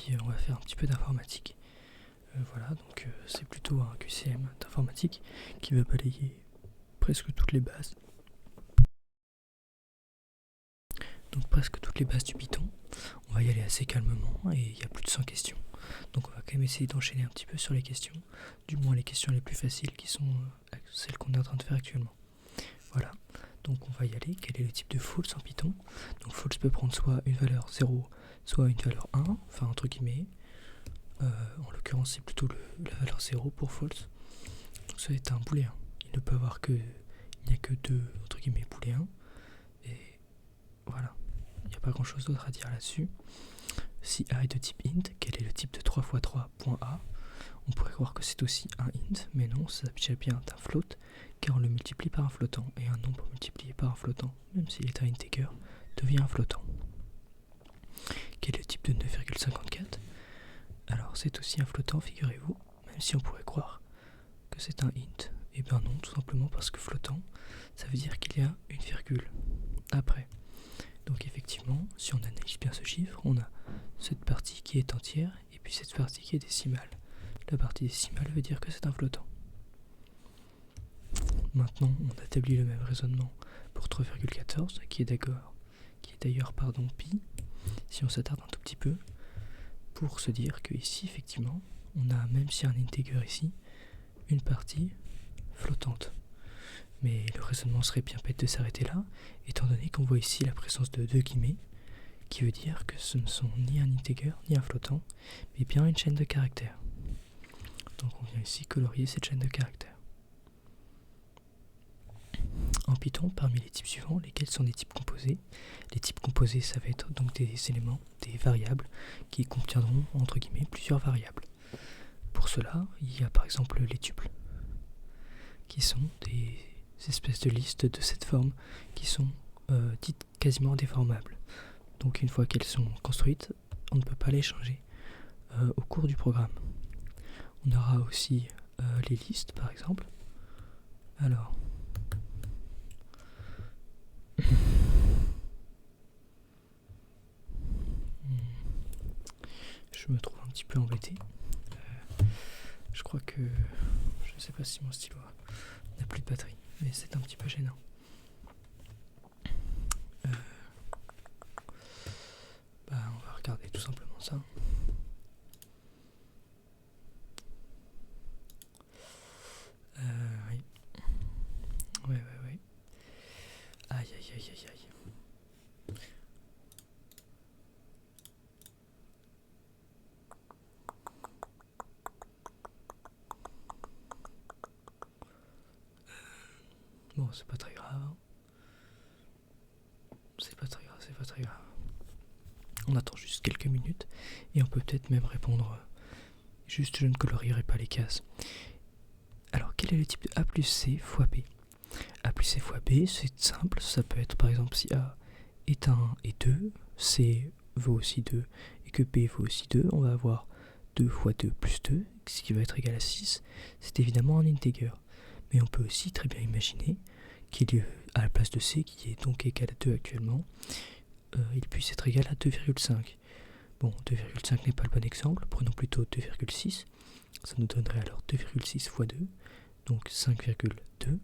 puis on va faire un petit peu d'informatique. Voilà, donc c'est plutôt un QCM d'informatique qui va balayer presque toutes les bases. Donc presque toutes les bases du Python. On va y aller assez calmement et il y a plus de 100 questions. Donc on va quand même essayer d'enchaîner un petit peu sur les questions, du moins les questions les plus faciles qui sont celles qu'on est en train de faire actuellement. Voilà, donc on va y aller. Quel est le type de false en Python? Donc false peut prendre soit une valeur 0, soit une valeur 1, enfin entre guillemets. En l'occurrence c'est plutôt la valeur 0 pour false. Donc ça va être un booléen. Il ne peut avoir il n'y a que deux entre guillemets booléens. Et voilà, il n'y a pas grand chose d'autre à dire là-dessus. Si A est de type int, quel est le type de 3x3.a? On pourrait croire que c'est aussi un int, mais non, ça s'affiche bien d'un float, car on le multiplie par un flottant, et un nombre multiplié par un flottant, même s'il est un integer, devient un flottant. Quel est le type de 9,54? Alors c'est aussi un flottant, figurez-vous, même si on pourrait croire que c'est un int. Et bien non, tout simplement parce que flottant, ça veut dire qu'il y a une virgule après. Donc effectivement, si on analyse bien ce chiffre, on a cette partie qui est entière, et puis cette partie qui est décimale. La partie décimale veut dire que c'est un flottant. Maintenant, on établit le même raisonnement pour 3,14, qui est d'ailleurs pi, si on s'attarde un tout petit peu, pour se dire que ici, effectivement, on a, même si un integer ici, une partie flottante. Mais le raisonnement serait bien bête de s'arrêter là, étant donné qu'on voit ici la présence de deux guillemets, qui veut dire que ce ne sont ni un integer ni un flottant, mais bien une chaîne de caractères. Donc on vient ici colorier cette chaîne de caractères. En Python, parmi les types suivants, lesquels sont des types composés? Les types composés, ça va être donc des éléments, des variables, qui contiendront entre guillemets plusieurs variables. Pour cela, il y a par exemple les tuples, qui sont des espèces de listes de cette forme, qui sont dites quasiment déformables. Donc une fois qu'elles sont construites, on ne peut pas les changer au cours du programme. On aura aussi les listes par exemple. Alors, je me trouve un petit peu embêté. Je crois que, je ne sais pas si mon stylo n'a plus de batterie, mais c'est un petit peu gênant. On va regarder tout simplement ça. Oui. Ouais. Aïe. Bon, c'est pas très grave. C'est pas très grave. On attend juste quelques minutes et on peut peut-être même répondre. Juste, je ne colorierai pas les cases. Alors, quel est le type de A plus C fois B? A plus C fois B, c'est simple. Ça peut être par exemple si A est 1 et 2, C vaut aussi 2 et que B vaut aussi 2, on va avoir 2 fois 2 plus 2, ce qui va être égal à 6. C'est évidemment un integer. Mais on peut aussi très bien imaginer qu'il y ait à la place de C, qui est donc égal à 2 actuellement, il puisse être égal à 2,5. Bon, 2,5 n'est pas le bon exemple, prenons plutôt 2,6. Ça nous donnerait alors 2,6 fois 2, donc 5,2,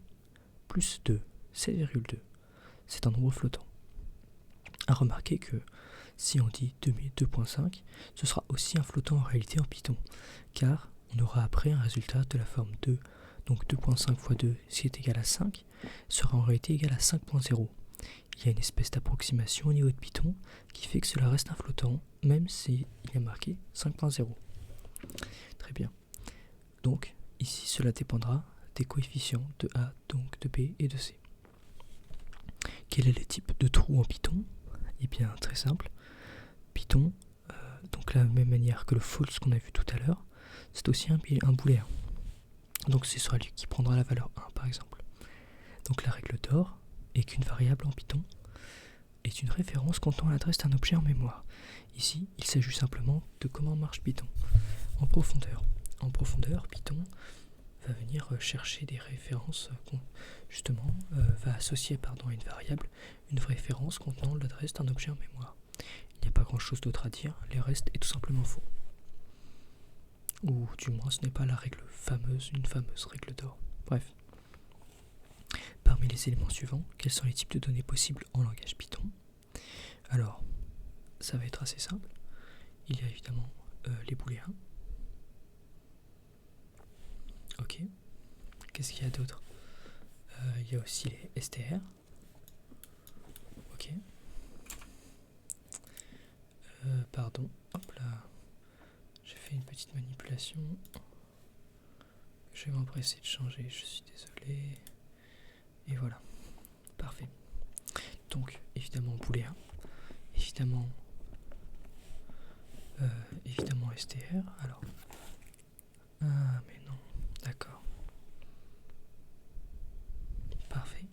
plus 2, 7,2. C'est un nombre flottant. À remarquer que si on dit 2,5, ce sera aussi un flottant en réalité en Python, car on aura après un résultat de la forme 2. Donc 2,5 fois 2, ce qui est égal à 5, sera en réalité égal à 5,0. Il y a une espèce d'approximation au niveau de Python qui fait que cela reste un flottant, même s'il y a marqué 5,0. Très bien. Donc ici, cela dépendra des coefficients de A, donc de B et de C. Quel est le type de trou en Python? Eh bien, très simple. Python, donc la même manière que le false qu'on a vu tout à l'heure, c'est aussi un booléen. Donc ce sera lui qui prendra la valeur 1 par exemple. Donc la règle d'or est qu'une variable en Python est une référence contenant l'adresse d'un objet en mémoire. Ici, il s'agit simplement de comment marche Python. En profondeur, Python va venir chercher des références, va associer à une variable une référence contenant l'adresse d'un objet en mémoire. Il n'y a pas grand chose d'autre à dire, le reste est tout simplement faux. Ou du moins ce n'est pas la règle fameuse, une fameuse règle d'or. Bref. Parmi les éléments suivants, quels sont les types de données possibles en langage Python? Alors, ça va être assez simple. Il y a évidemment les booléens. Ok. Qu'est-ce qu'il y a d'autre? Il y a aussi les str. Ok. Pardon. Hop là. J'ai fait une petite manipulation. Je vais m'empresser de changer. Je suis désolé. Et voilà. Parfait. Donc, évidemment, booléen. Évidemment str. Alors. Ah, mais non. D'accord. Parfait.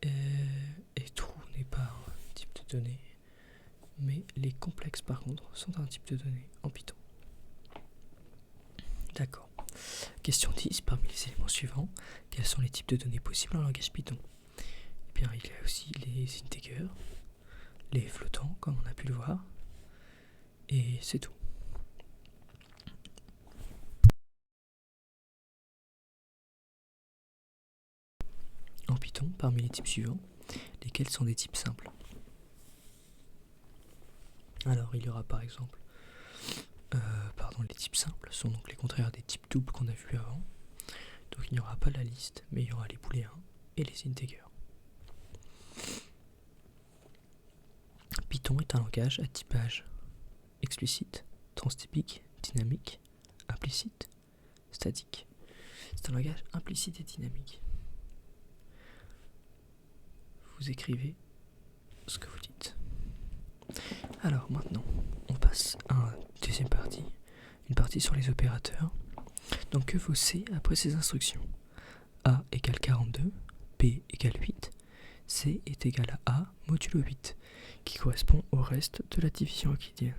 Et true n'est pas un type de données, mais les complexes par contre sont un type de données en Python. D'accord. Question 10. Parmi les éléments suivants, quels sont les types de données possibles en langage Python? Eh bien, il y a aussi les integers, les flottants, comme on a pu le voir, et c'est tout. En Python, parmi les types suivants, lesquels sont des types simples? Alors, il y aura par exemple, les types simples sont donc les contraires des types doubles qu'on a vus avant. Donc il n'y aura pas la liste, mais il y aura les booléens et les integers. Python est un langage à typage explicite, transtypique, dynamique, implicite, statique. C'est un langage implicite et dynamique. Vous écrivez ce que vous dites. Alors maintenant, on passe à une deuxième partie, une partie sur les opérateurs. Donc que vaut C après ces instructions? A égale 42, B égale 8, C est égal à A modulo 8, qui correspond au reste de la division euclidienne.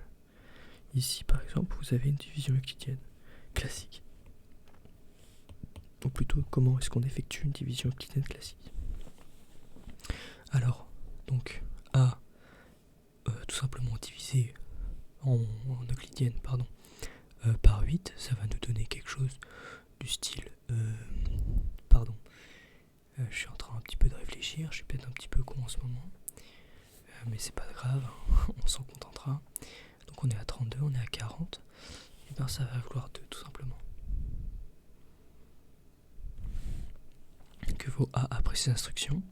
Ici par exemple, vous avez une division euclidienne classique. Ou plutôt, comment est-ce qu'on effectue une division euclidienne classique? Alors, donc A, tout simplement divisé en euclidienne, par 8, ça va nous donner quelque chose du style... je suis en train un petit peu de réfléchir, je suis peut-être un petit peu con en ce moment, mais c'est pas grave, on s'en contentera. Donc on est à 32, on est à 40, et bien ça va vouloir 2 tout simplement. Que vaut A après ces instructions?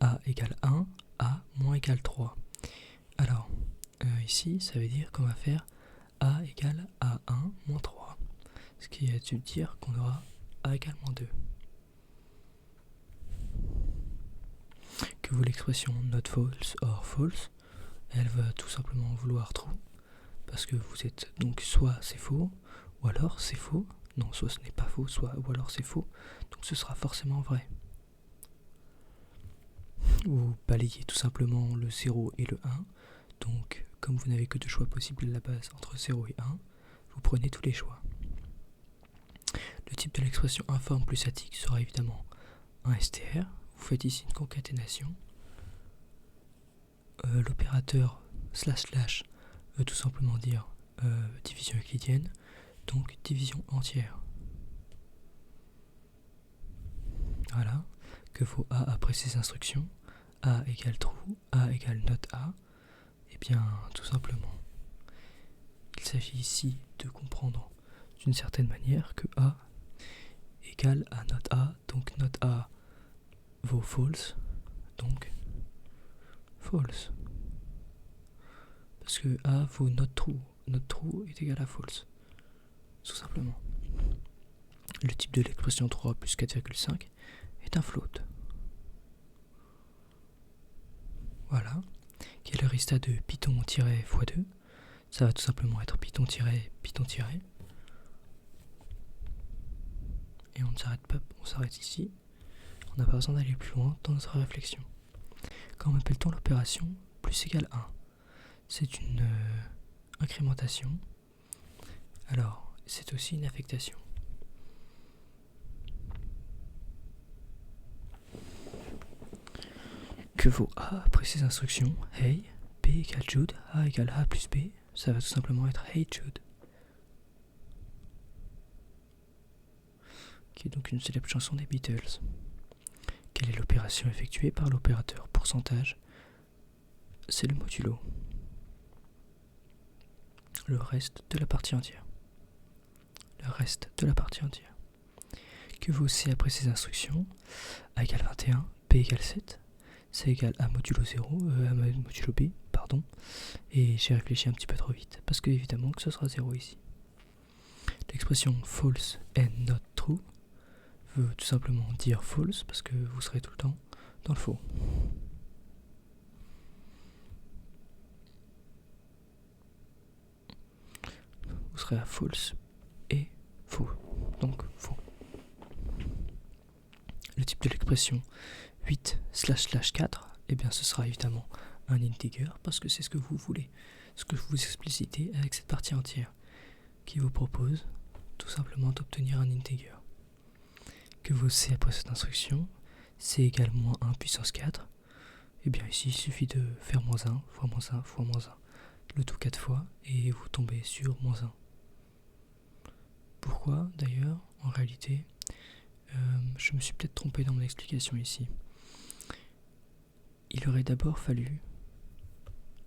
A égale 1, A moins égale 3. Alors, ici, ça veut dire qu'on va faire A égale A1 moins 3. Ce qui veut dire qu'on aura A égale moins 2. Que vaut l'expression not false or false? Elle va tout simplement vouloir true. Parce que vous êtes donc soit c'est faux, ou alors c'est faux. Non, soit ce n'est pas faux, ou alors c'est faux. Donc ce sera forcément vrai. Vous balayez tout simplement le 0 et le 1. Donc, comme vous n'avez que 2 choix possibles à la base entre 0 et 1, vous prenez tous les choix. Le type de l'expression informe plus statique sera évidemment un str. Vous faites ici une concaténation. L'opérateur / veut tout simplement dire division euclidienne, donc division entière. Voilà. Que vaut A après ces instructions? A égale true, A égale not A. Eh bien, tout simplement, il s'agit ici de comprendre d'une certaine manière que A égale à not A, donc not A vaut false, donc false. Parce que A vaut not true est égal à false, tout simplement. Le type de l'expression 3 plus 4,5 est un float. Voilà. Quel est le résultat de Python-x2? Ça va tout simplement être Python-Python-. Et on ne s'arrête pas, on s'arrête ici. On n'a pas besoin d'aller plus loin dans notre réflexion. Comment appelle-t-on l'opération plus égale 1? C'est une incrémentation. Alors, c'est aussi une affectation. Que vaut A après ces instructions? Hey, B égale Jude, A égale A plus B, ça va tout simplement être Hey Jude. Qui est donc une célèbre chanson des Beatles. Quelle est l'opération effectuée par l'opérateur pourcentage? C'est le modulo. Le reste de la partie entière. Le reste de la partie entière. Que vaut C après ces instructions? A égale 21, B égale 7, C égale A modulo 0, A modulo B, pardon. Et j'ai réfléchi un petit peu trop vite, parce que évidemment que ce sera 0 ici. L'expression false and not true veut tout simplement dire false, parce que vous serez tout le temps dans le faux. Vous serez à false et faux, donc faux. Le type de l'expression 8//4, eh bien ce sera évidemment un integer, parce que c'est ce que vous voulez, ce que vous explicitez avec cette partie entière, qui vous propose tout simplement d'obtenir un integer. Que vaut C après cette instruction? C égale moins 1 puissance 4. Et bien ici il suffit de faire moins 1 fois moins 1 fois moins 1, le tout 4 fois, et vous tombez sur moins 1. Pourquoi d'ailleurs? En réalité, je me suis peut-être trompé dans mon explication ici. Il aurait d'abord fallu,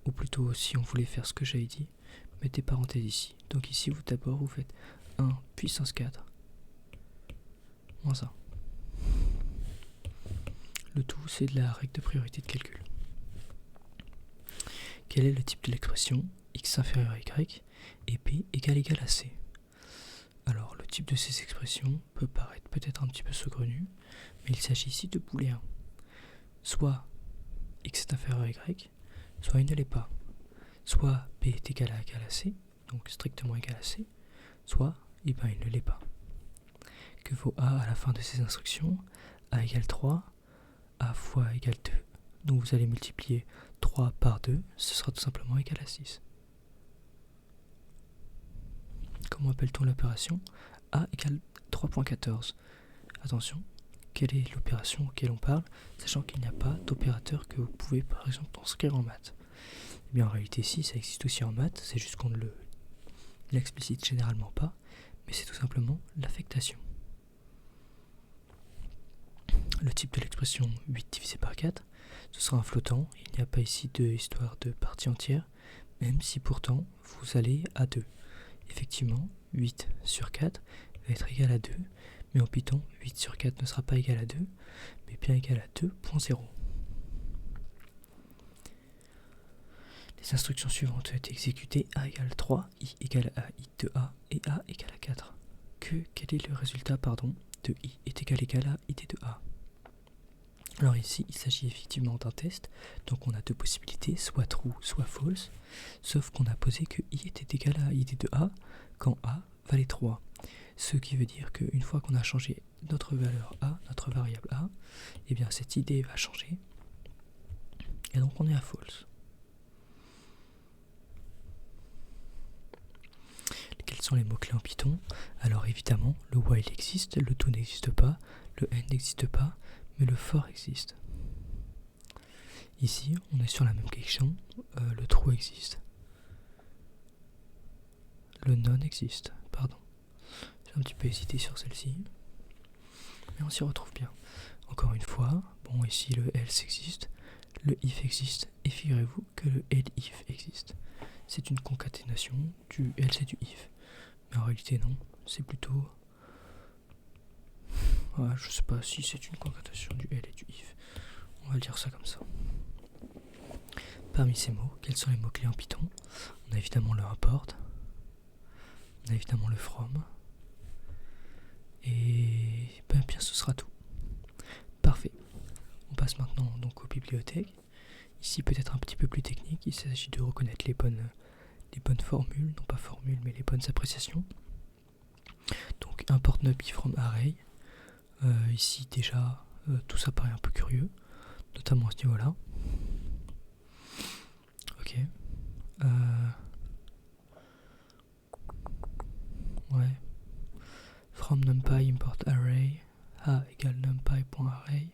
ou plutôt si on voulait faire ce que j'avais dit, mettez parenthèse ici. Donc ici vous faites 1 puissance 4 moins 1. Le tout c'est de la règle de priorité de calcul. Quel est le type de l'expression x inférieur à y et p égale à c? Alors le type de ces expressions peut paraître peut-être un petit peu saugrenu, mais il s'agit ici de booléens. Soit x est inférieur à y, soit il ne l'est pas. Soit p est égal à c, donc strictement égal à c, soit il ne l'est pas. Que vaut a à la fin de ces instructions? A égale 3, a fois égale 2, donc vous allez multiplier 3 par 2, ce sera tout simplement égal à 6. Comment appelle-t-on l'opération? A égale 3.14. Attention, quelle est l'opération auquel on parle, sachant qu'il n'y a pas d'opérateur que vous pouvez par exemple inscrire en maths? Eh bien en réalité si, ça existe aussi en maths, c'est juste qu'on ne l'explicite généralement pas, mais c'est tout simplement l'affectation. Le type de l'expression 8 divisé par 4, ce sera un flottant, il n'y a pas ici de histoire de partie entière, même si pourtant vous allez à 2. Effectivement, 8 sur 4 va être égal à 2, mais en Python, 8 sur 4 ne sera pas égal à 2, mais bien égal à 2.0. Les instructions suivantes ont été exécutées: A égale 3, I égale à I de A et A égale à 4. Quel est le résultat de I est égal à ID de A? Alors ici, il s'agit effectivement d'un test, donc on a deux possibilités, soit true, soit false, sauf qu'on a posé que I était égal à ID de A quand A valait 3. Ce qui veut dire qu'une fois qu'on a changé notre valeur A, notre variable A, eh bien cette idée va changer, et donc on est à false. Quels sont les mots-clés en Python? Alors évidemment, le while existe, le do n'existe pas, le end n'existe pas, mais le for existe. Ici, on est sur la même question, le true existe. Le non existe, pardon. J'ai un petit peu hésité sur celle-ci, mais on s'y retrouve bien. Encore une fois, bon ici le else existe, le if existe, et figurez-vous que le elif existe. C'est une concaténation du else et du if. Mais en réalité non, c'est plutôt... je sais pas si c'est une concaténation du L et du if. On va dire ça comme ça. Parmi ces mots, quels sont les mots-clés en Python? On a évidemment le import, on a évidemment le from, et bien ce sera tout. Parfait. On passe maintenant donc aux bibliothèques. Ici peut-être un petit peu plus technique, il s'agit de reconnaître les bonnes formules, non pas formules mais les bonnes appréciations. Donc import numpy from array. Ici déjà tout ça paraît un peu curieux, notamment à ce niveau là. Ok. Ouais. From numpy import array, a égale numpy.array.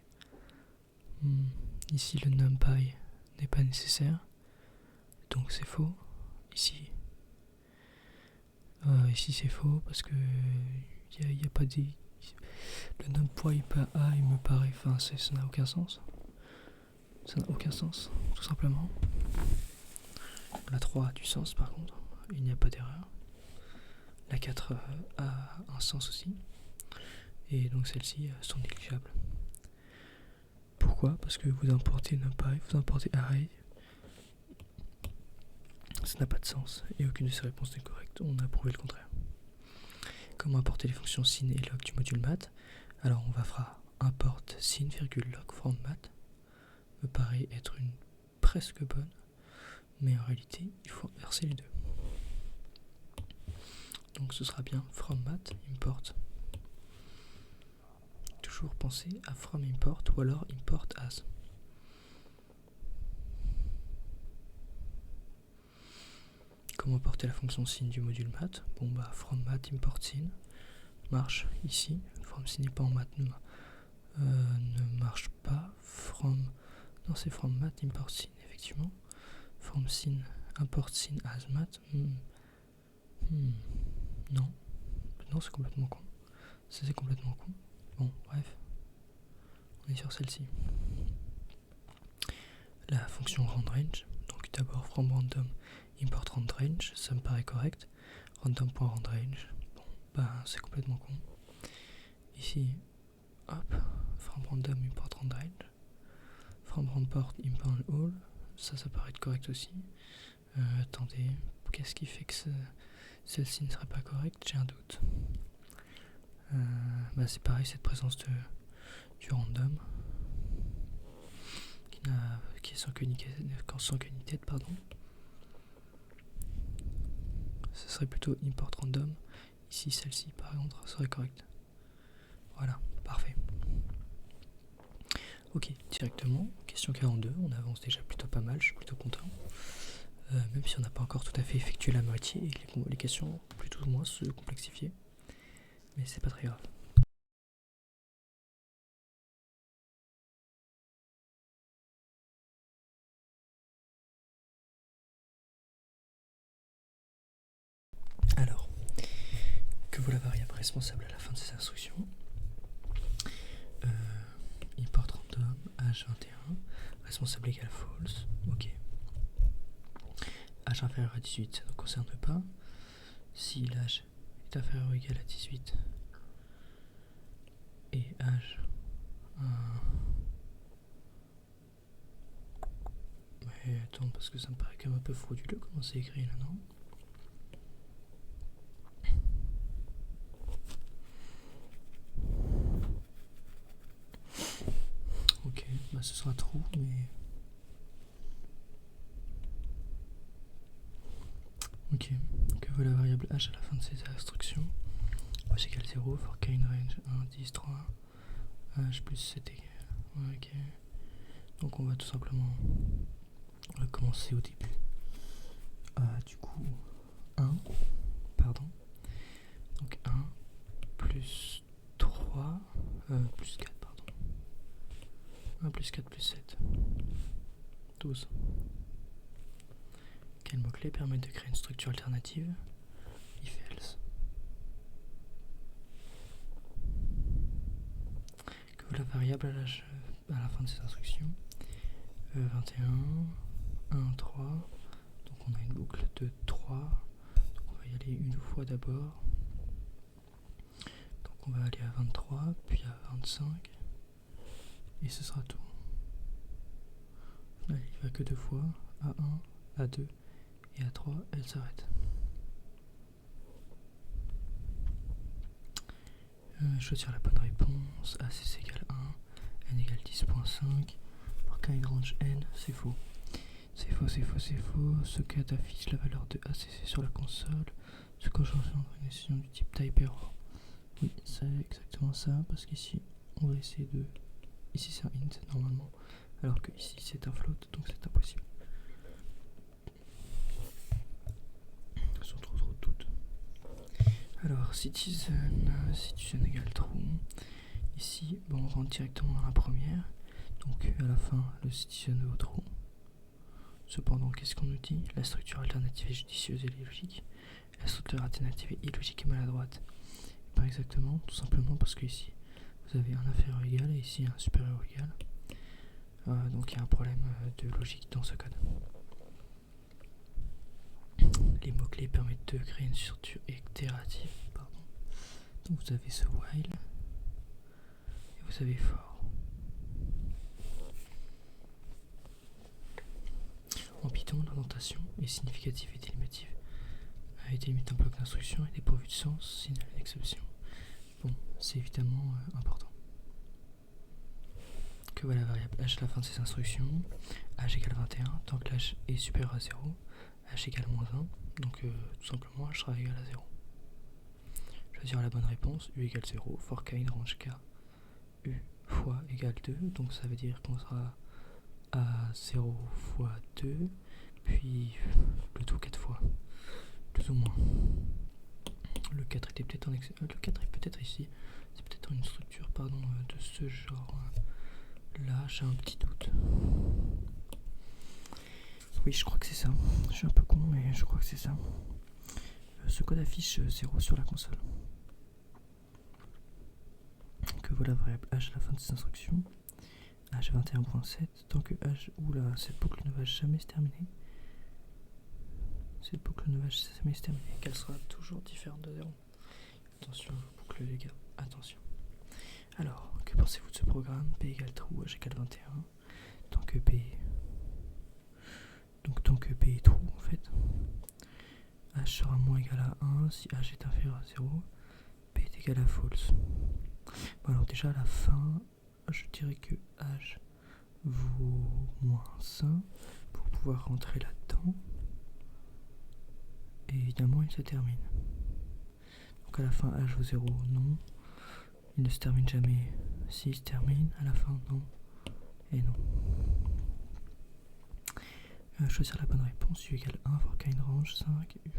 Ici le numpy n'est pas nécessaire. donc c'est faux. Ici, ici c'est faux parce que il n'y a pas des... Le node point A, il me paraît... Enfin, ça n'a aucun sens. Ça n'a aucun sens, tout simplement. La 3 a du sens par contre, il n'y a pas d'erreur. La 4 a un sens aussi. Et donc celles-ci sont négligeables. Pourquoi? Parce que vous importez NumPy, vous importez array. Ça n'a pas de sens et aucune de ces réponses n'est correcte. On a prouvé le contraire. Comment importer les fonctions sin et log du module math? Alors on va faire import sin, log from math. Me paraît être une presque bonne, mais en réalité il faut inverser les deux. Donc ce sera bien from math import. Toujours penser à from import ou alors import as. Comment importer la fonction sin du module math? Bon bah from math import sin marche ici. From sin n'est pas en math ne marche pas. Non, c'est from math import sin effectivement. From sin import sin as math. Non, c'est complètement con. Ça c'est complètement con. Bon, bref, on est sur celle-ci. La fonction randRange, donc d'abord from random import randRange, ça me paraît correct. Random.randRange, bon, bah c'est complètement con. Ici, hop, from random import randRange, from import import all, ça paraît être correct aussi. Attendez, qu'est-ce qui fait que celle-ci ne serait pas correcte? J'ai un doute. Bah c'est pareil, cette présence du random qui est sans queue ni tête, pardon. Ce serait plutôt import random. Ici, celle-ci par contre serait correcte. Voilà, parfait. Ok, directement, question 42, on avance déjà plutôt pas mal, je suis plutôt content. Même si on n'a pas encore tout à fait effectué la moitié et que les questions ont plutôt ou moins se complexifier. Mais c'est pas très grave. Alors, que vaut la variable responsable à la fin de ces instructions? Import random h21, responsable égale false, ok. H inférieur à 18, ça ne concerne pas. Si l'âge est inférieur ou égal à 18 et âge mais attends, parce que ça me paraît quand même un peu frauduleux comment c'est écrit là, non? Ok, bah ce sera true, mais... Ok, que vaut la variable h à la fin de ces instructions? H égale 0 for k in range 1, 10, 3, h plus 7 égale... Ouais, ok. Donc on va tout simplement recommencer au début. Du coup, 1, pardon. Donc 1 plus 3, plus 4, pardon. 1 plus 4 plus 7. 12. Quel mot-clé permet de créer une structure alternative? If else. Que vaut la variable à la fin de cette instruction? 21, 1, 3. Donc on a une boucle de 3. Donc on va y aller une fois d'abord. Donc on va aller à 23, puis à 25. Et ce sera tout. Là, il va que 2 fois. À 1, à 2 et à 3, elle s'arrête. Choisir la bonne réponse. ACC égale 1, n égale 10.5. Pour k in range n, c'est faux. C'est faux. Ce cas affiche la valeur de ACC sur la console. Ce qu'on change dans une décision du type type error. Oui, c'est exactement ça, parce qu'ici, on va essayer de... Ici c'est un int normalement, alors que ici c'est un float, donc c'est impossible. Elles sont trop toutes. Alors citizen égale true. Ici, bon, on rentre directement dans la première. Donc à la fin, le citizen vaut true. Cependant, qu'est-ce qu'on nous dit? La structure alternative est judicieuse et logique. La structure alternative est illogique et maladroite. Pas exactement, tout simplement parce que ici, vous avez un inférieur égal et ici un supérieur égal. Donc il y a un problème de logique dans ce code. Les mots-clés permettent de créer une structure itérative. Donc vous avez ce while et vous avez for. En Python, l'indentation est significative et délimative. Elle délimite un bloc d'instruction et dépourvue de sens, signale une exception. Bon, c'est évidemment important. Que voilà la variable h à la fin de ces instructions, h égale 21, tant que l'h est supérieur à 0, h égale moins 1, donc tout simplement h sera égal à 0. Choisir la bonne réponse, u égale 0, for k in range k, u fois égale 2, donc ça veut dire qu'on sera à 0 fois 2, puis le tout 4 fois, plus ou moins. Le 4 était peut-être le 4 est peut-être ici, c'est peut-être une structure de ce genre. Là, j'ai un petit doute. Oui, je crois que c'est ça. Je suis un peu con, mais je crois que c'est ça. Ce code affiche 0 sur la console. Que voilà la variable h à la fin de ces instructions. H 21.7, tant que h, oula, cette boucle ne va jamais se terminer. Cette boucle ne va jamais se terminer, qu'elle sera toujours différente de 0. Attention à vos boucles, les gars, attention. Alors, que pensez-vous de ce programme? P égale true, h égale 21. Tant que P est true, en fait, h sera moins égal à 1 si h est inférieur à 0. P est égal à false. Bon, alors déjà à la fin, je dirais que h vaut moins 1 pour pouvoir rentrer là-dedans. Et évidemment, il se termine. Donc à la fin, h vaut 0, non. Il ne se termine jamais. S'il se termine, à la fin, non. Et non. Choisir la bonne réponse, u égale 1, for k in range 5, u.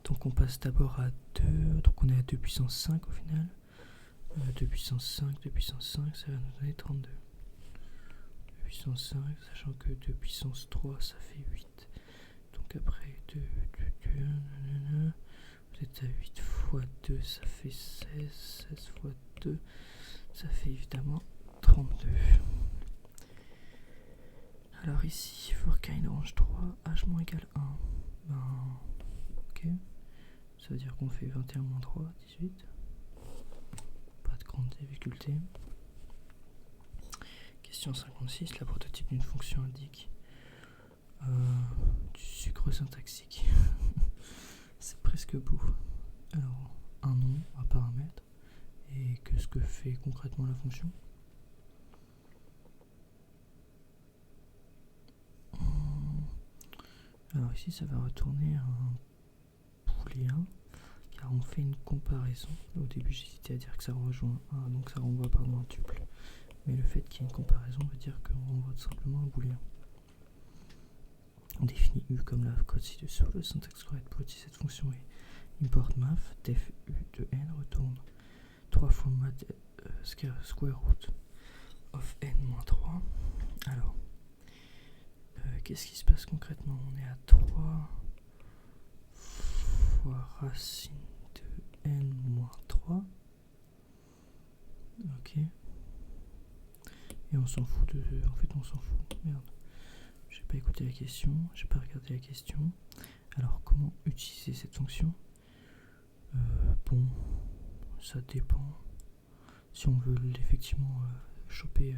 Donc on passe d'abord à 2, donc on est à 2 puissance 5 au final. 2 puissance 5, 2 puissance 5, ça va nous donner 32. 2 puissance 5, sachant que 2 puissance 3, ça fait 8. Donc après 2, vous êtes à 8 fois 2, ça fait 16. 16 fois 2, ça fait évidemment 32. Alors ici, for k in range 3, h moins égale 1. Ben, ok. Ça veut dire qu'on fait 21 moins 3, 18. Pas de grande difficulté. Question 56, la prototype d'une fonction indique du sucre syntaxique. C'est presque beau. Alors, un nom, un paramètre, et qu'est-ce que fait concrètement la fonction? Alors ici, ça va retourner un booléen, car on fait une comparaison. Au début, j'hésitais à dire que ça rejoint un, donc ça renvoie un tuple. Mais le fait qu'il y ait une comparaison veut dire qu'on renvoie tout simplement un booléen. On définit u comme la code ci-dessous. Le syntaxe correct pour utiliser cette fonction est import math, def u de n retourne 3 fois math square root of n-3. Alors, qu'est-ce qui se passe concrètement? On est à 3 fois racine de n-3. Ok. Et on s'en fout de... En fait, on s'en fout. Merde. J'ai pas écouté la question. J'ai pas regardé la question. Alors, comment utiliser cette fonction? Bon, ça dépend. Si on veut effectivement choper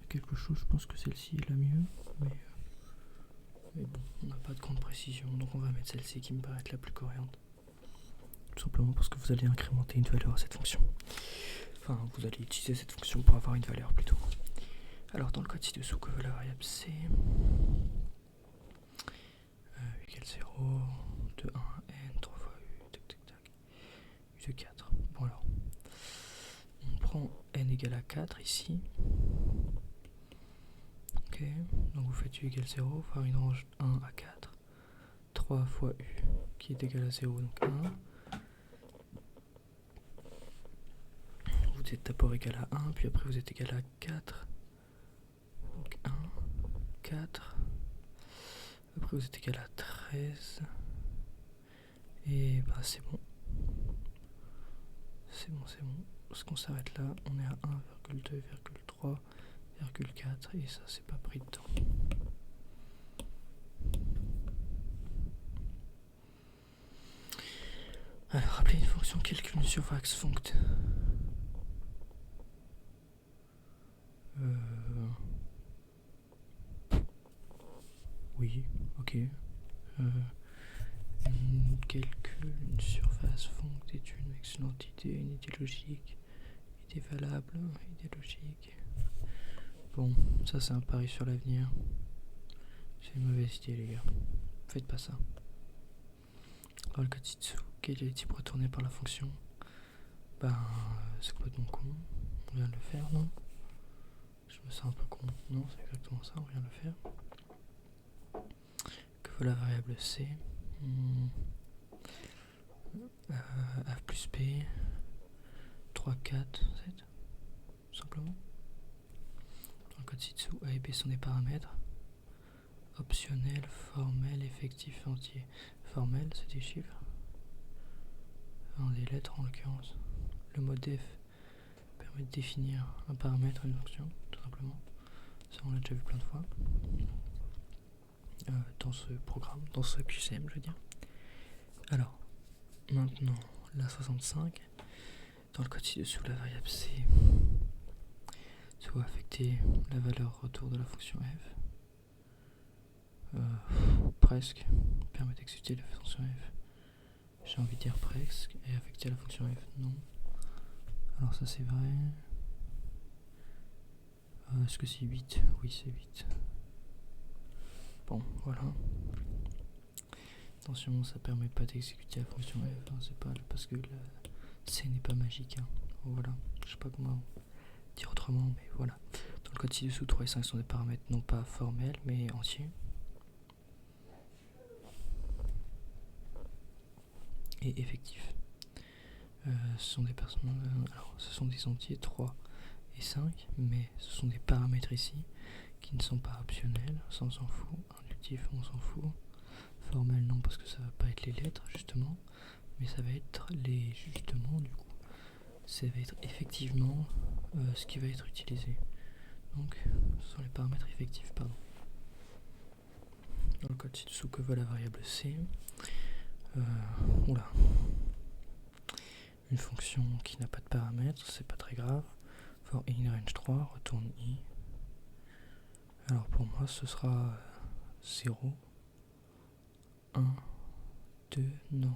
quelque chose, je pense que celle-ci est la mieux. Mais bon, on n'a pas de grande précision. Donc, on va mettre celle-ci qui me paraît être la plus cohérente. Tout simplement parce que vous allez incrémenter une valeur à cette fonction. Enfin, vous allez utiliser cette fonction pour avoir une valeur plutôt. Alors dans le code ci-dessous, que veut la variable c égale 0, de 1, n, 3 fois u, tac tac tac, u de 4. Bon alors, on prend n égale à 4 ici. Ok, donc vous faites u égale 0, faire une range 1 à 4. 3 fois u, qui est égal à 0, donc 1. Vous êtes d'abord égal à 1, puis après vous êtes égal à 4. Donc 1, 4. Après vous êtes égal à 13. Et bah c'est bon. C'est bon. Parce qu'on s'arrête là, on est à 1,2,3,4 et ça c'est pas pris dedans. Alors rappelez une fonction calcul une surface funct. Oui, ok. Calcul une surface funct est une excellente idée, une idée logique, idée valable, idée logique. Bon, ça c'est un pari sur l'avenir. C'est une mauvaise idée les gars. Faites pas ça. Dans le cas ci-dessous, quel est le type retourné par la fonction? C'est complètement con. On vient de le faire, non? Je me sens un peu con. Non, c'est exactement ça, on vient de le faire. Que vaut la variable C? A plus B 3, 4, 7 tout simplement. Dans le code ci-dessous, A et B sont des paramètres. Optionnel, formel, effectif, entier. Formel, c'est des chiffres. Enfin, des lettres en l'occurrence. Le mot def permet de définir un paramètre, une fonction, tout simplement. Ça on l'a déjà vu plein de fois. Dans ce programme, dans ce QCM je veux dire. Alors, maintenant, la 65, dans le code ci-dessous, la variable C soit affecter la valeur retour de la fonction f. Presque permet d'exécuter la fonction f. J'ai envie de dire presque, et affecter la fonction f, non. Alors ça c'est vrai. Est-ce que c'est 8? Oui c'est 8. Bon, voilà. Attention, ça permet pas d'exécuter la fonction f, hein, c'est pas parce que la C n'est pas magique. Hein. Voilà, je sais pas comment dire autrement, mais voilà. Dans le code ci-dessous, 3 et 5 sont des paramètres non pas formels, mais entiers. Et effectifs. Ce sont des alors, ce sont des entiers 3 et 5, mais ce sont des paramètres ici qui ne sont pas optionnels, ça on s'en fout. Inductif, on s'en fout. Formel, non, parce que ça va pas être les lettres, justement, mais ça va être les justement, du coup. Ça va être effectivement ce qui va être utilisé. Donc, ce sont les paramètres effectifs, pardon. Dans le code ci-dessous, que vaut la variable C? Oula. Une fonction qui n'a pas de paramètres, c'est pas très grave. For i in range 3, retourne i. Alors pour moi, ce sera 0, 1, 2, non.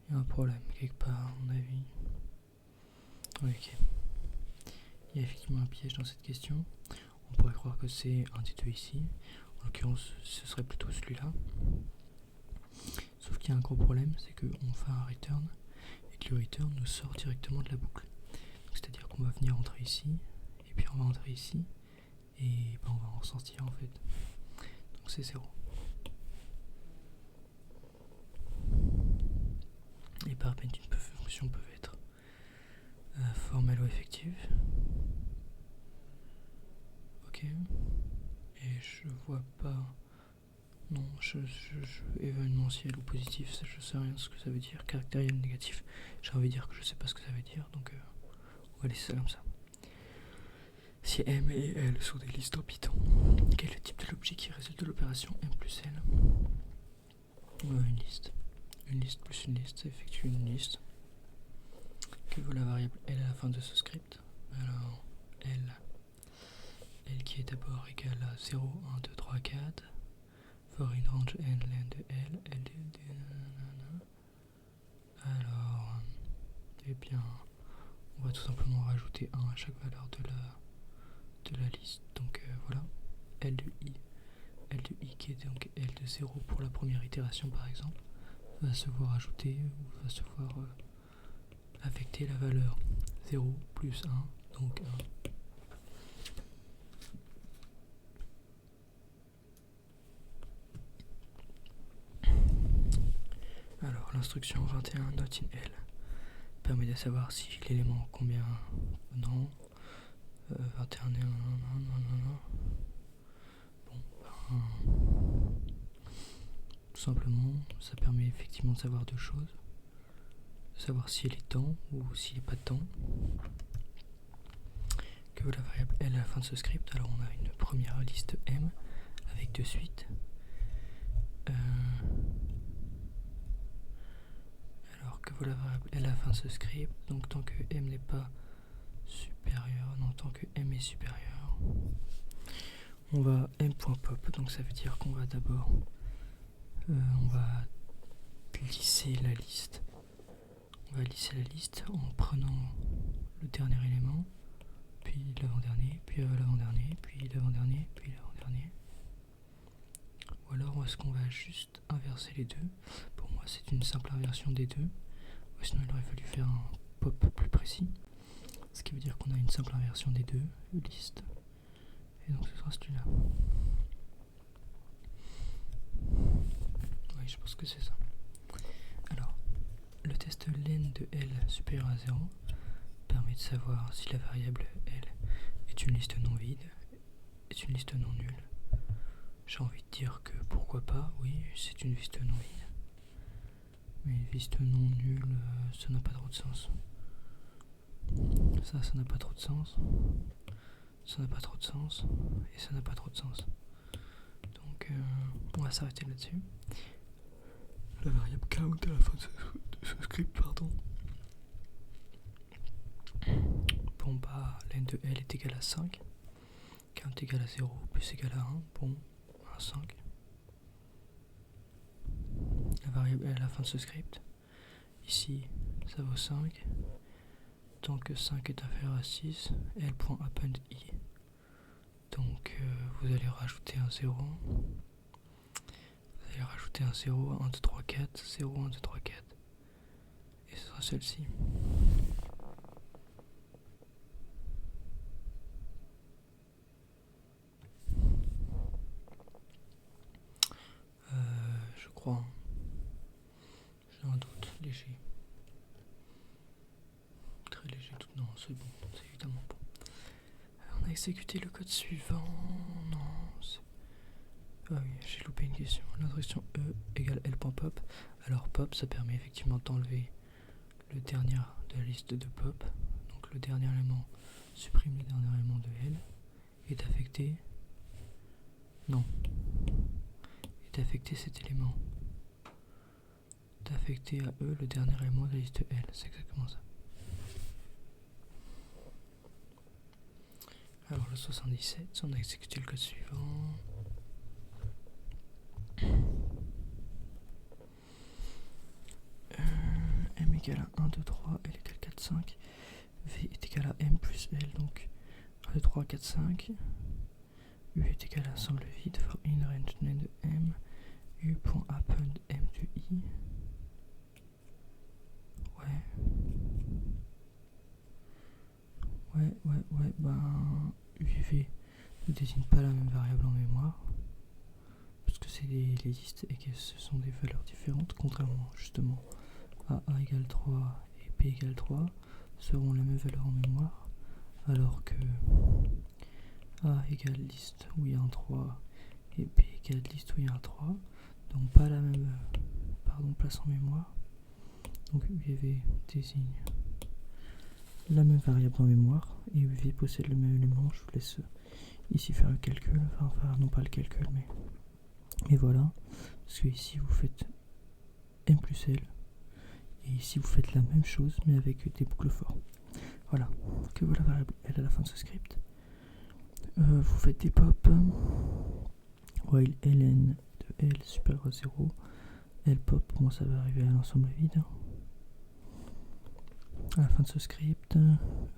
Il y a un problème quelque part, à mon avis. Oui, ok. Il y a effectivement un piège dans cette question. On pourrait croire que c'est un des deux ici. En l'occurrence, ce serait plutôt celui-là. Sauf qu'il y a un gros problème, c'est qu'on fait un return et que le return nous sort directement de la boucle. C'est-à-dire qu'on va venir entrer ici, et puis on va entrer ici, et on va en ressortir en fait. Donc c'est 0. Les paramètres d'une fonction peuvent être formels ou effectifs. Ok. Et je vois pas. Non, événementiel ou positif, ça, je sais rien ce que ça veut dire. Caractériel ou négatif, j'ai envie de dire que je sais pas ce que ça veut dire, donc on va laisser ça comme ça. Si M et L sont des listes en Python, quel est le type de l'objet qui résulte de l'opération M plus L? Une liste. Une liste plus une liste, ça effectue une liste. Que vaut la variable L à la fin de ce script? Alors, L qui est d'abord égal à 0, 1, 2, 3, 4. For in range N, len de L, L de... Alors, eh bien, on va tout simplement rajouter 1 à chaque valeur de la liste. Donc voilà, L de I qui est donc L de 0 pour la première itération par exemple, va se voir ajouter ou va se voir affecter la valeur 0 plus 1, donc 1. Alors l'instruction 21 not in L permet de savoir si l'élément combien non 21 non. tout simplement, ça permet effectivement de savoir deux choses. De savoir si elle est temps ou s'il n'est pas de temps. Que vaut la variable L à la fin de ce script. Alors on a une première liste M avec deux suites. Alors que vaut la variable L à la fin de ce script. Donc tant que M n'est pas supérieur, non, tant que M est supérieur, on va M.pop. Donc ça veut dire qu'on va d'abord on va lisser la liste. On va lisser la liste en prenant le dernier élément, puis l'avant-dernier, puis l'avant-dernier, puis l'avant-dernier, puis l'avant-dernier. Ou alors est-ce qu'on va juste inverser les deux? Pour moi c'est une simple inversion des deux, ou sinon il aurait fallu faire un pop plus précis. Ce qui veut dire qu'on a une simple inversion des deux listes. Et donc ce sera celui-là. Oui, je pense que c'est ça. Alors, le test len de L supérieur à 0 permet de savoir si la variable L est une liste non vide, est une liste non nulle. J'ai envie de dire que pourquoi pas, oui, c'est une liste non vide. Mais une liste non nulle, ça n'a pas trop de sens. Ça n'a pas trop de sens. Ça n'a pas trop de sens. Et ça n'a pas trop de sens. Donc, on va s'arrêter là-dessus. La variable count à la fin de ce script, pardon. Bon, bah, len de L est égal à 5. Count égale à 0 plus égal à 1. Bon, 5. La variable L à la fin de ce script. Ici, ça vaut 5. Tant que 5 est inférieur à 6, L.append i. Donc vous allez rajouter un 0. Vous allez rajouter un 0, 1, 2, 3, 4, 0, 1, 2, 3, 4. Et ce sera celle-ci. Je crois. J'ai un doute léger. Très léger tout. Non, c'est bon, c'est évidemment bon. On a exécuté le code suivant. Non, c'est... Ah oui, j'ai loupé une question. L'instruction E égale L.pop. Alors pop, ça permet effectivement d'enlever le dernier de la liste de pop. Donc le dernier élément supprime le dernier élément de L. Et d'affecter... Non. Et d'affecter cet élément. D'affecter à E le dernier élément de la liste L. C'est exactement ça. Alors le 77, on a exécuté le code suivant. M égale à 1, 2, 3, L égale 4, 5. V est égal à M plus L, donc 1, 2, 3, 4, 5. U est égal à ensemble vide for in range name de M. U.append M de I. Ouais, ben U et V ne désignent pas la même variable en mémoire. Parce que c'est les listes et que ce sont des valeurs différentes, contrairement justement à A égale 3 et P égale 3 seront la même valeur en mémoire, alors que A égale liste où il y a un 3 et P égale liste où il y a un 3, donc pas la même place en mémoire. Donc U et V désignent la même variable en mémoire et U et V possède le même élément. Je vous laisse ici faire le calcul, enfin non pas le calcul mais voilà, parce que ici vous faites M plus L et ici vous faites la même chose mais avec des boucles for. Voilà, que voilà la variable L à la fin de ce script. Vous faites des pop while ln de L supérieur à 0, L pop, moi ça va arriver à l'ensemble vide. À la fin de ce script,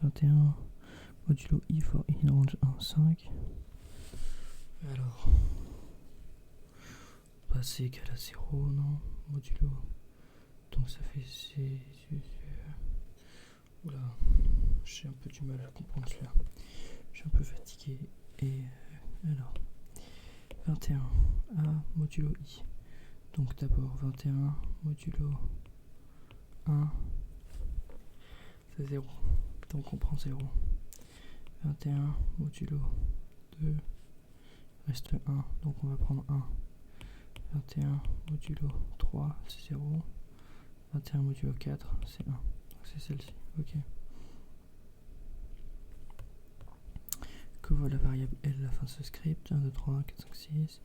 21 modulo i for in range 1, 5. Alors, c'est égal à 0, non, modulo. Donc ça fait oula, j'ai un peu du mal à comprendre celui-là. Je suis un peu fatigué. Et alors, 21 a modulo i. Donc d'abord 21 modulo 1, c'est 0. Donc on prend 0. 21 modulo 2 reste 1. Donc on va prendre 1. 21 modulo 3, c'est 0. 21 modulo 4, c'est 1. Donc c'est celle-ci, ok. Que vaut la variable L à la fin de ce script? 1, 2, 3, 4, 5, 6.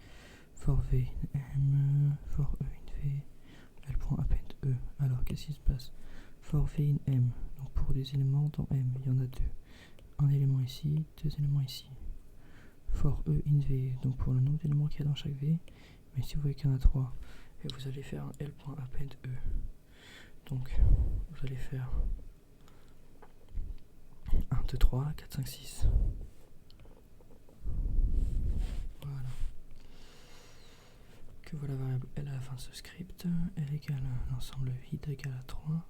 For V in M, for E in V, L.append E. Alors qu'est-ce qui se passe? For V in M, donc pour des éléments dans M, il y en a deux. Un élément ici, deux éléments ici. For E in V, donc pour le nombre d'éléments qu'il y a dans chaque V, mais ici vous voyez qu'il y en a 3. Et vous allez faire un L.append E. Donc vous allez faire 1, 2, 3, 4, 5, 6. Voilà. Que vaut la variable L à la fin de ce script? L égale l'ensemble vide égale à 3.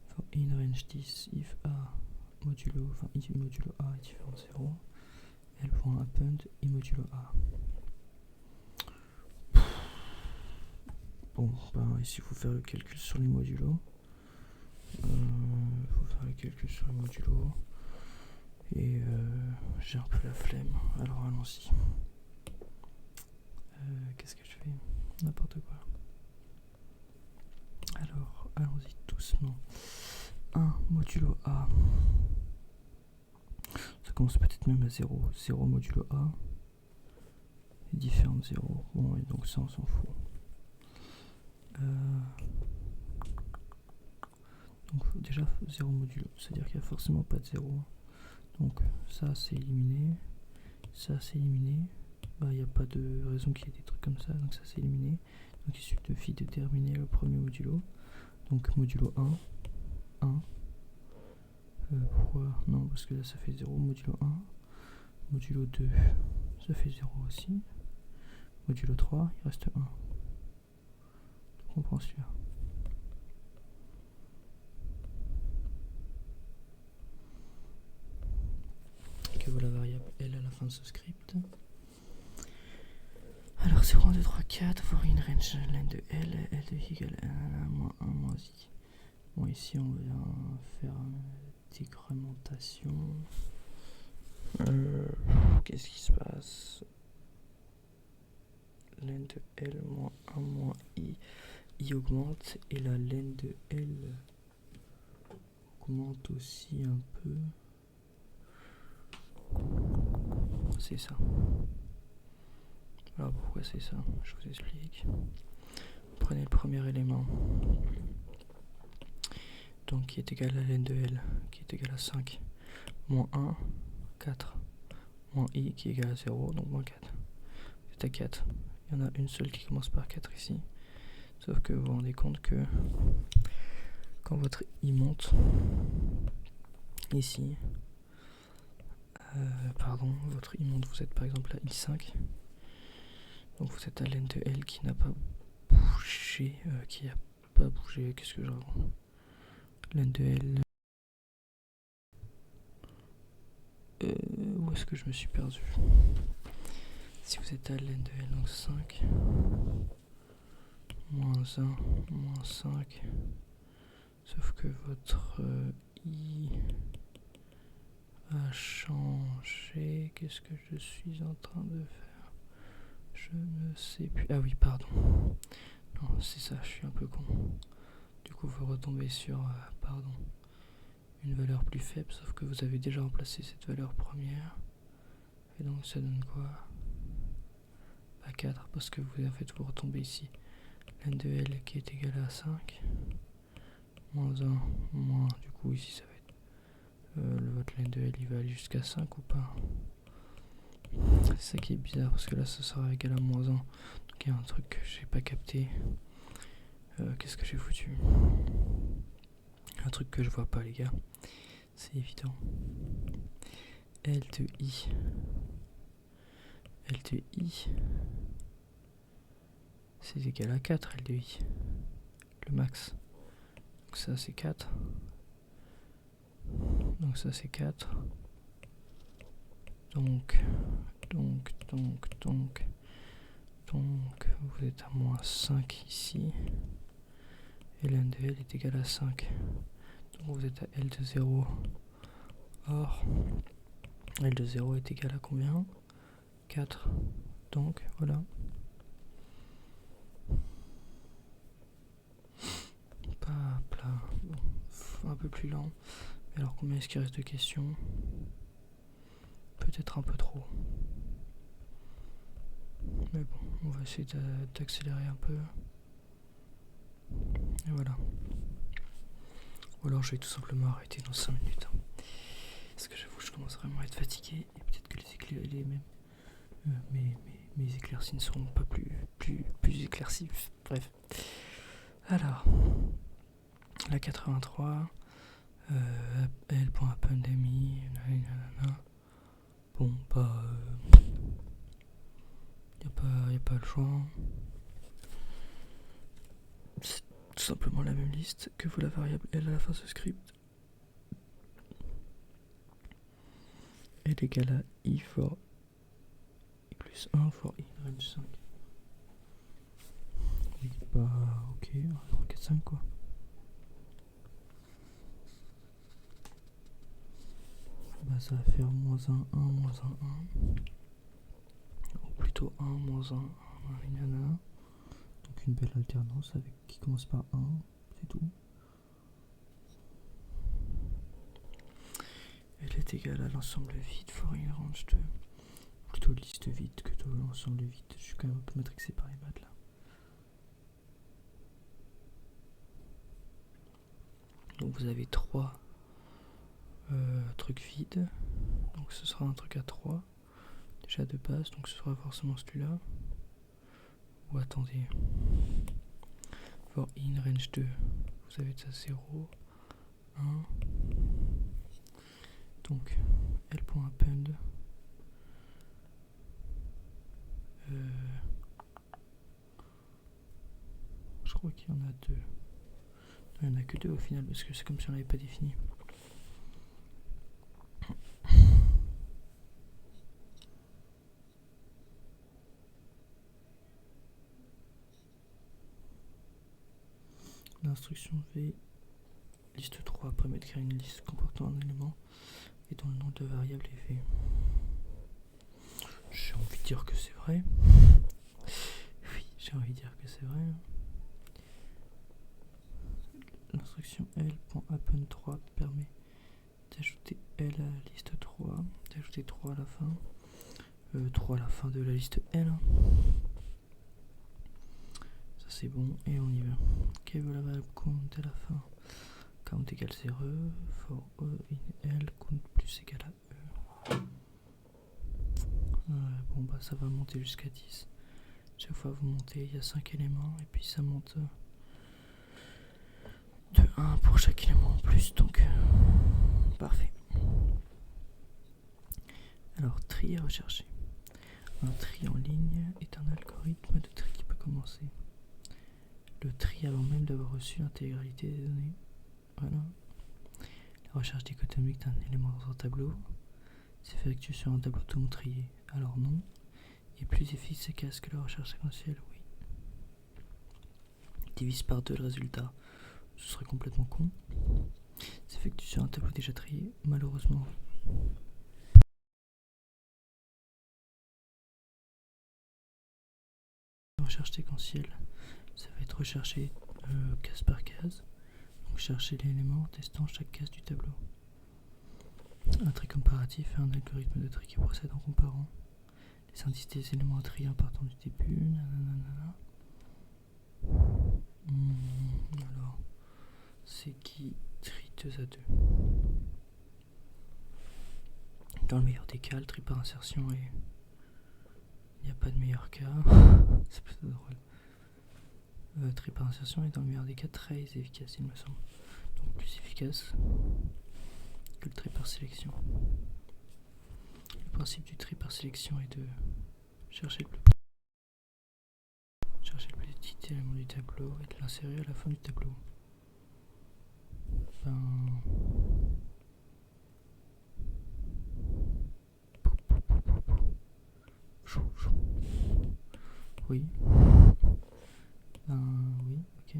For in range 10 if A modulo, enfin I modulo A est différent de 0. L.append I modulo A. Bon, ben ici il faut faire le calcul sur les modulos. Et j'ai un peu la flemme, alors allons-y. Qu'est-ce que je fais? N'importe quoi. Alors, allons-y doucement. 1 modulo A. Ça commence peut-être même à 0. 0 modulo A est différent de 0. Bon, et donc ça on s'en fout. Donc déjà 0 modulo, c'est-à-dire qu'il n'y a forcément pas de 0. Donc ça c'est éliminé. Ça c'est éliminé. Bah, il n'y a pas de raison qu'il y ait des trucs comme ça, donc ça c'est éliminé. Donc il suffit de terminer le premier modulo. Donc modulo 1, 1. Pourquoi? Non, parce que là ça fait 0, modulo 1. Modulo 2, ça fait 0 aussi. Modulo 3, il reste 1. Donc on prend celui-là. Que vaut la variable L à la fin de ce script? Alors 0, 1, 2, 3, 4, for in range len de L, L de I égale 1, moins 1, moins I. Bon, ici on va faire décrémentation. Qu'est-ce qui se passe? Len de L moins 1 moins I. I augmente et la len de L augmente aussi un peu. C'est ça. Alors pourquoi c'est ça? Je vous explique. Prenez le premier élément. Donc qui est égal à len de L, qui est égal à 5. Moins 1, 4. Moins I qui est égal à 0, donc moins 4. C'est à 4. Il y en a une seule qui commence par 4 ici. Sauf que vous vous rendez compte que quand votre I monte, ici, votre I monte, vous êtes par exemple à I5. Donc vous êtes à len de L qui n'a pas bougé, qu'est-ce que je raconte? Len de L. Où est-ce que je me suis perdu? Si vous êtes à len de L, donc 5, moins 1, moins 5, sauf que votre I a changé. Qu'est-ce que je suis en train de faire? Je ne sais plus. Ah oui, pardon. Non, c'est ça, je suis un peu con. Du coup, vous retombez sur, une valeur plus faible, sauf que vous avez déjà remplacé cette valeur première. Et donc ça donne quoi? À 4, parce que vous retombez ici. Len de L qui est égal à 5. Moins 1, moins, du coup ici ça va être... votre len de L il va aller jusqu'à 5 ou pas? C'est ça qui est bizarre, parce que là ça sera égal à moins 1. Donc il y a un truc que j'ai pas capté. Qu'est-ce que j'ai foutu? Un truc que je vois pas les gars. C'est évident. L de I. L de I. C'est égal à 4 L de I. Le max. Donc ça c'est 4. Donc ça c'est 4. Donc vous êtes à moins 5 ici. Et len de L est égal à 5. Donc vous êtes à L de 0. Or, L de 0 est égal à combien? 4. Donc voilà. un peu plus lent. Mais alors combien est-ce qu'il reste de questions? Peut-être un peu trop. Mais bon, on va essayer d'accélérer un peu. Et voilà. Ou alors je vais tout simplement arrêter dans 5 minutes. Parce que j'avoue que je commence vraiment à être fatigué. Et peut-être que mes éclaircies ne seront pas plus éclaircies. Bref. Alors, la 83, L.Pandémie, bon, bah, y a pas le choix. C'est tout simplement la même liste que vous la variable L à la fin de ce script. Est égal à I for I plus 1 for I range 5. Oui, bah, ok, 3, 4, 5 quoi. Bah, ça va faire moins 1, 1, moins 1, 1. Ou plutôt 1, moins 1, 1, nanana. Donc une belle alternance avec qui commence par 1, c'est tout. Elle est égale à l'ensemble vide for in range 2. Plutôt liste vide que de l'ensemble vide. Je suis quand même un peu matrixé par les maths là. Donc vous avez 3 trucs vides. Donc ce sera un truc à 3. Déjà de base, donc ce sera forcément celui-là. Ou attendez. For in range 2, vous avez ça 0, 1. Donc L.append. Je crois qu'il y en a 2. Non, il n'y en a que 2 au final, parce que c'est comme si on n'avait pas défini. L'instruction V, liste 3, permet de créer une liste comportant un élément et dont le nom de variable est V. J'ai envie de dire que c'est vrai. Oui, j'ai envie de dire que c'est vrai. L'instruction L.append 3 permet d'ajouter L à la liste 3, d'ajouter 3 à la fin. 3 à la fin de la liste L. Ça c'est bon, et on y va. Ok, voilà la variable count à la fin. Count égale 0, for E in L, count plus égale à E. Bon bah ça va monter jusqu'à 10. Chaque fois vous montez, il y a 5 éléments, et puis ça monte de 1 pour chaque élément en plus, donc parfait. Alors, tri et rechercher. Un tri en ligne est un algorithme de tri qui peut commencer. Le tri avant même d'avoir reçu l'intégralité des données. Voilà. La recherche dichotomique d'un élément dans un tableau s'effectue sur un tableau tout trié. Alors non. Et plus efficace que la recherche séquentielle, oui. Divise par 2 le résultat. Ce serait complètement con. S'effectue sur un tableau déjà trié. Malheureusement, oui. Recherche séquentielle, ça va être recherché case par case. Donc chercher l'élément en testant chaque case du tableau. Un tri comparatif est un algorithme de tri qui procède en comparant les indices des éléments à trier en partant du début. Nanana. Alors, c'est qui trie 2 à 2. Dans le meilleur des cas, le tri par insertion est... Il n'y a pas de meilleur cas. C'est plutôt drôle. Tri par insertion est dans le meilleur des cas très efficace, il me semble. Donc plus efficace que le tri par sélection. Le principe du tri par sélection est de chercher le plus petit élément du tableau et de l'insérer à la fin du tableau. Oui. Oui, ok.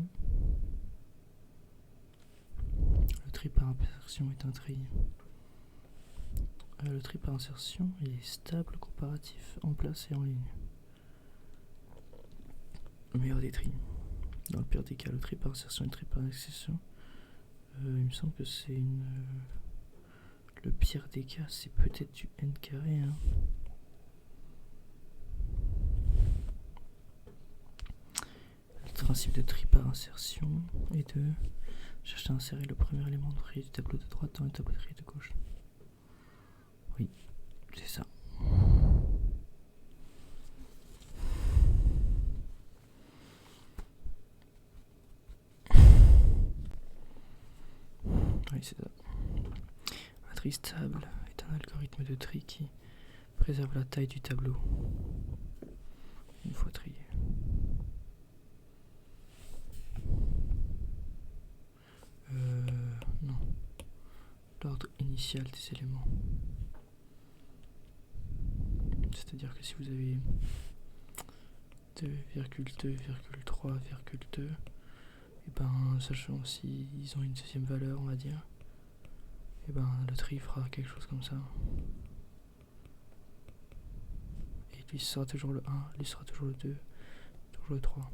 Le tri par insertion est un tri. Le tri par insertion, il est stable, comparatif, en place et en ligne. Le meilleur des tris. Dans le pire des cas, le tri par insertion et le tri par accession Il me semble que c'est le pire des cas, c'est peut-être du n carré. Hein. Le principe de tri par insertion est de chercher à insérer le premier élément de tri du tableau de droite dans le tableau de tri de gauche. Oui, c'est ça. Oui, c'est ça. Un tri stable est un algorithme de tri qui préserve la taille du tableau une fois trié. Non. L'ordre initial des éléments. C'est-à-dire que si vous avez 2,2,3,2, et ben, sachant s'ils ont une deuxième valeur, on va dire, et ben, le tri fera quelque chose comme ça. Et lui sera toujours le 1, lui sera toujours le 2, toujours le 3.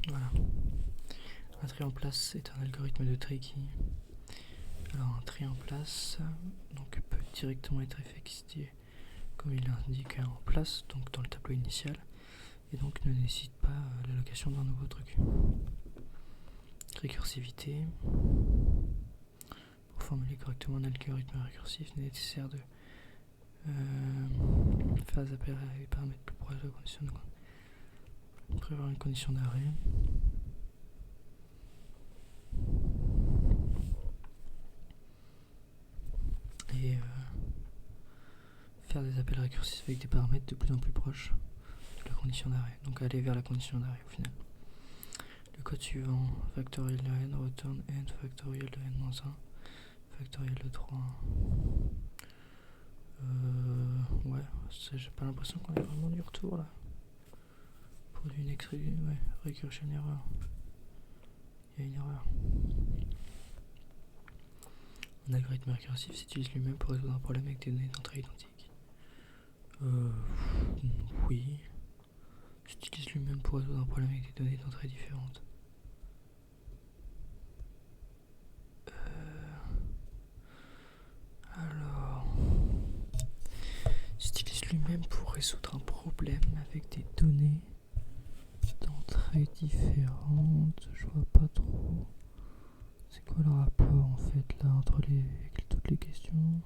Voilà. Un tri en place est un algorithme de tri qui... Alors un tri en place donc, peut directement être effectué comme il l'indique en place, donc dans le tableau initial, et donc ne nécessite pas l'allocation d'un nouveau truc. Récursivité. Pour formuler correctement un algorithme récursif, il est nécessaire de faire appel à des paramètres plus proches de la condition de prévoir une condition d'arrêt. Et faire des appels récursifs avec des paramètres de plus en plus proches de la condition d'arrêt. Donc aller vers la condition d'arrêt au final. Le code suivant, factoriel de n, retourne n, factoriel de n-1, factoriel de 3. Ouais, j'ai pas l'impression qu'on ait vraiment du retour là. Produit une récursion erreur. Il y a une erreur. Un algorithme récursif s'utilise lui-même pour résoudre un problème avec des données d'entrée identiques. Oui. S'utilise lui-même pour résoudre un problème avec des données d'entrée différentes. Alors... S'utilise lui-même pour résoudre un problème avec des données d'entrée différentes. Je vois pas trop. C'est quoi le rapport en fait là entre toutes les questions?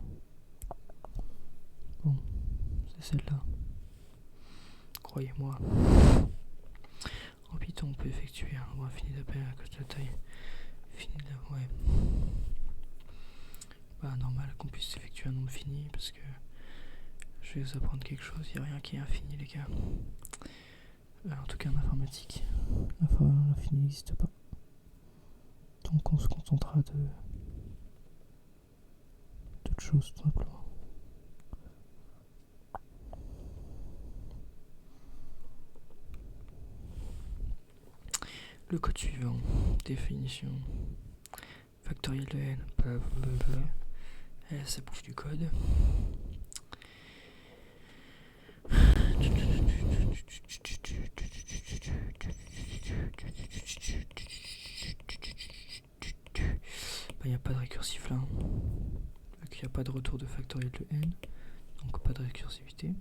Bon, c'est celle-là. Croyez-moi. En Python, on peut effectuer un nombre infini d'appels à cause de la taille finie de la... Ouais. Bah normal qu'on puisse effectuer un nombre fini parce que je vais vous apprendre quelque chose, il n'y a rien qui est infini les gars. En tout cas en informatique, l'infini n'existe pas. Donc on se contentera d'autres choses tout simplement. Le code suivant, définition, factoriel de n, ça bouffe du code. Il n'y a pas de récursif là. Il n'y a pas de retour de factoriel de n, donc pas de récursivité.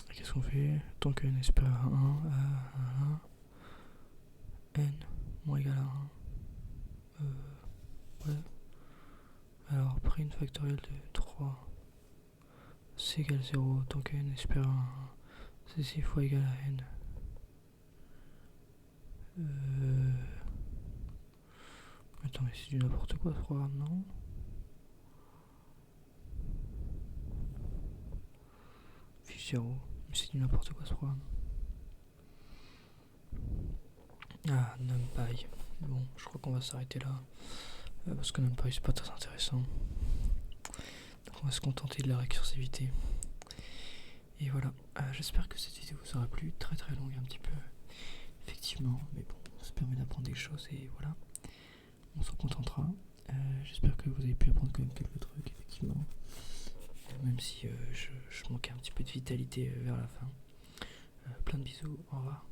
Qu'est-ce qu'on fait? Tant que n est supérieur à 1, n moins égal à 1. Ouais. Alors, prime factoriel de 3, c'est égal à 0, tant que n est supérieur à 1, c'est 6 fois égal à n. Attends, mais c'est du n'importe quoi ce programme, non? Fiche 0, mais c'est du n'importe quoi ce programme. Ah, NumPy. Bon, je crois qu'on va s'arrêter là. Parce que NumPy c'est pas très intéressant. Donc on va se contenter de la récursivité. Et voilà, j'espère que cette vidéo vous aura plu. Très très longue un petit peu. Effectivement, mais bon, ça permet d'apprendre des choses et voilà. On s'en contentera. J'espère que vous avez pu apprendre quand même quelques trucs, effectivement. Même si je manquais un petit peu de vitalité vers la fin. Plein de bisous, au revoir.